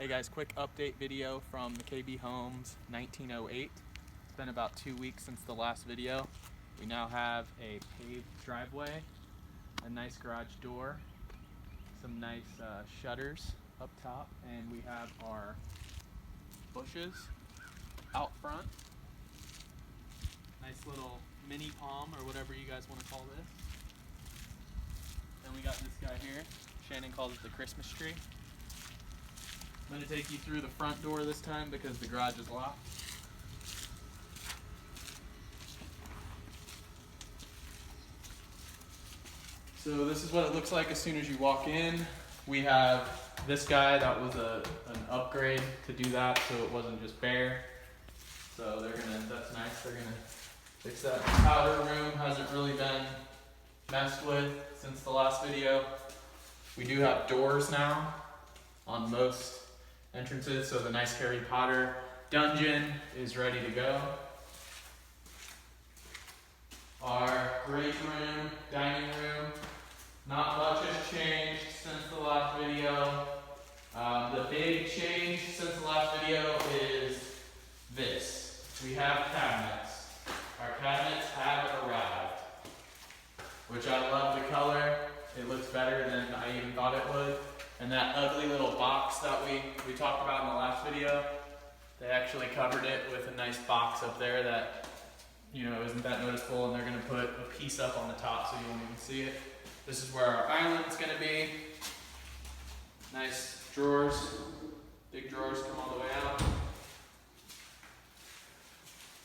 Hey guys, quick update video from the KB Homes 1908. It's been about 2 weeks since the last video. We now have a paved driveway, a nice garage door, some nice shutters up top, and we have our bushes out front. Nice little mini palm or whatever you guys want to call this. Then we got this guy here. Shannon calls it the Christmas tree. I'm going to take you through the front door this time because the garage is locked. So this is what it looks like as soon as you walk in. We have this guy, that was an upgrade to do that so it wasn't just bare. So that's nice, they're gonna fix that. Powder room hasn't really been messed with since the last video. We do have doors now on most entrances, so the nice Harry Potter dungeon is ready to go. Our great room, dining room, not much has changed since the last video. The big change since the last video is this. We have cabinets. Our cabinets have arrived, which I love the color. It looks better than I even thought it would. And that ugly little box that we talked about in the last video, they actually covered it with a nice box up there that, you know, isn't that noticeable, and they're gonna put a piece up on the top so you won't even see it. This is where our island's gonna be. Nice drawers, big drawers come all the way out.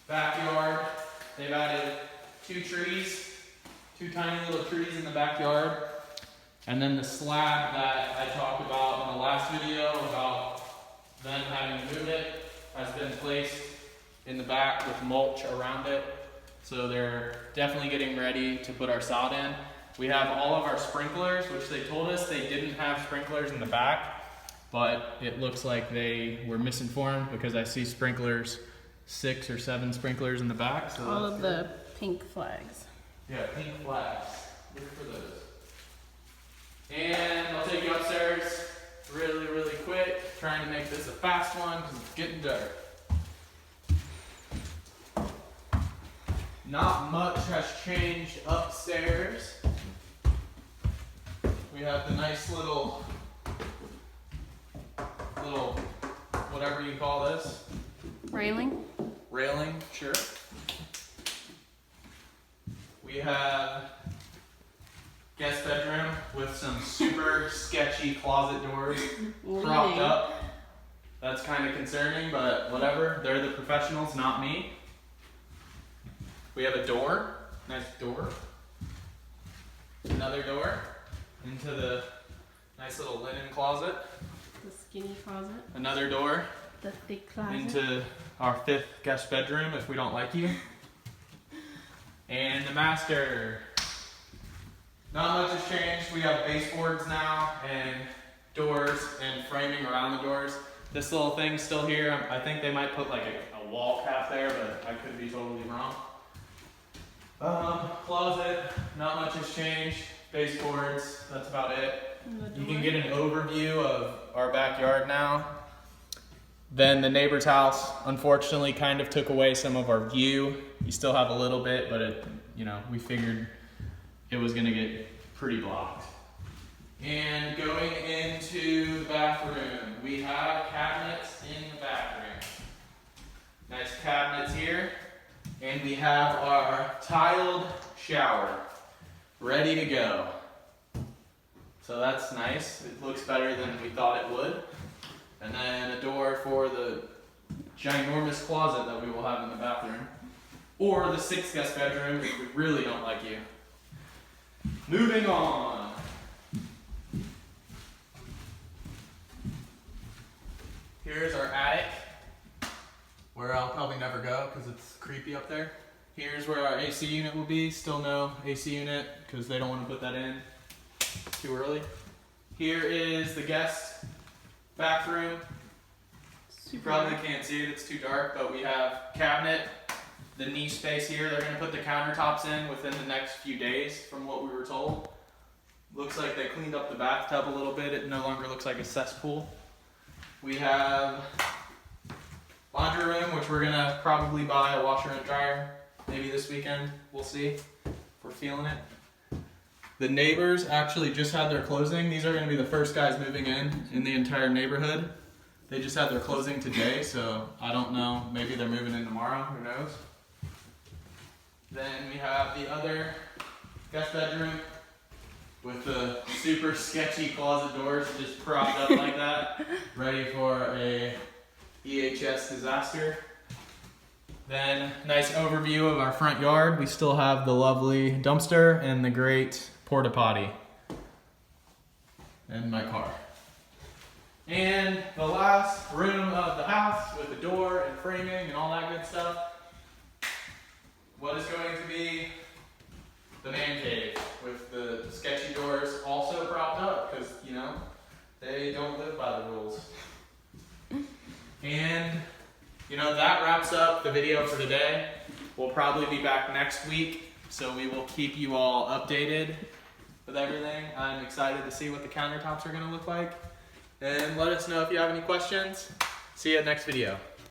Backyard, they've added two tiny little trees in the backyard. And then the slab that I talked about in the last video about them having to move it has been placed in the back with mulch around it. So they're definitely getting ready to put our sod in. We have all of our sprinklers, which they told us they didn't have sprinklers in the back, but it looks like they were misinformed because I see sprinklers, 6 or 7 sprinklers in the back. So all of the pink flags. Yeah, pink flags. Look for those. And I'll take you upstairs really, really quick, trying to make this a fast one because it's getting dark. Not much has changed upstairs. We have the nice little, whatever you call this. Railing. Railing, sure. We have guest bedroom with some super sketchy closet doors propped up. That's kind of concerning, but whatever. They're the professionals, not me. We have a door, nice door. Another door into the nice little linen closet. The skinny closet. Another door The thick closet. into our 5th guest bedroom if we don't like you. And the master. Not much has changed. We have baseboards now and doors and framing around the doors. This little thing's still here. I think they might put like a wall cap there, but I could be totally wrong. Closet, not much has changed. Baseboards, that's about it. You can get an overview of our backyard now. Then the neighbor's house, unfortunately, kind of took away some of our view. You still have a little bit, but we figured it was gonna get pretty blocked. And going into the bathroom, we have cabinets in the bathroom. Nice cabinets here. And we have our tiled shower ready to go. So that's nice. It looks better than we thought it would. And then a door for the ginormous closet that we will have in the bathroom. Or the 6th guest bedroom if we really don't like you. Moving on. Here's our attic, where I'll probably never go because it's creepy up there. Here's where our AC unit will be. Still no AC unit because they don't want to put that in too early. Here is the guest bathroom. You probably can't see it, it's too dark, but we have cabinet, the knee space here. They're going to put the countertops in within the next few days from what we were told. Looks like they cleaned up the bathtub a little bit. It no longer looks like a cesspool. We have laundry room, which we're gonna probably buy a washer and dryer maybe this weekend. We'll see if we're feeling it. The neighbors actually just had their closing. These are gonna be the first guys moving in the entire neighborhood. They just had their closing today, so I don't know. Maybe they're moving in tomorrow, who knows? Then we have the other guest bedroom with the super sketchy closet doors just propped up like that, ready for a EHS disaster. Then nice overview of our front yard. We still have the lovely dumpster and the great porta potty. And my car. And the last room of the house with the door and framing and all that good stuff. What is going to be the man cave with the sketchy doors also propped up because, you know, they don't live by the rules. And, you know, that wraps up the video for today. We'll probably be back next week, so we will keep you all updated with everything. I'm excited to see what the countertops are going to look like. And let us know if you have any questions. See you at the next video.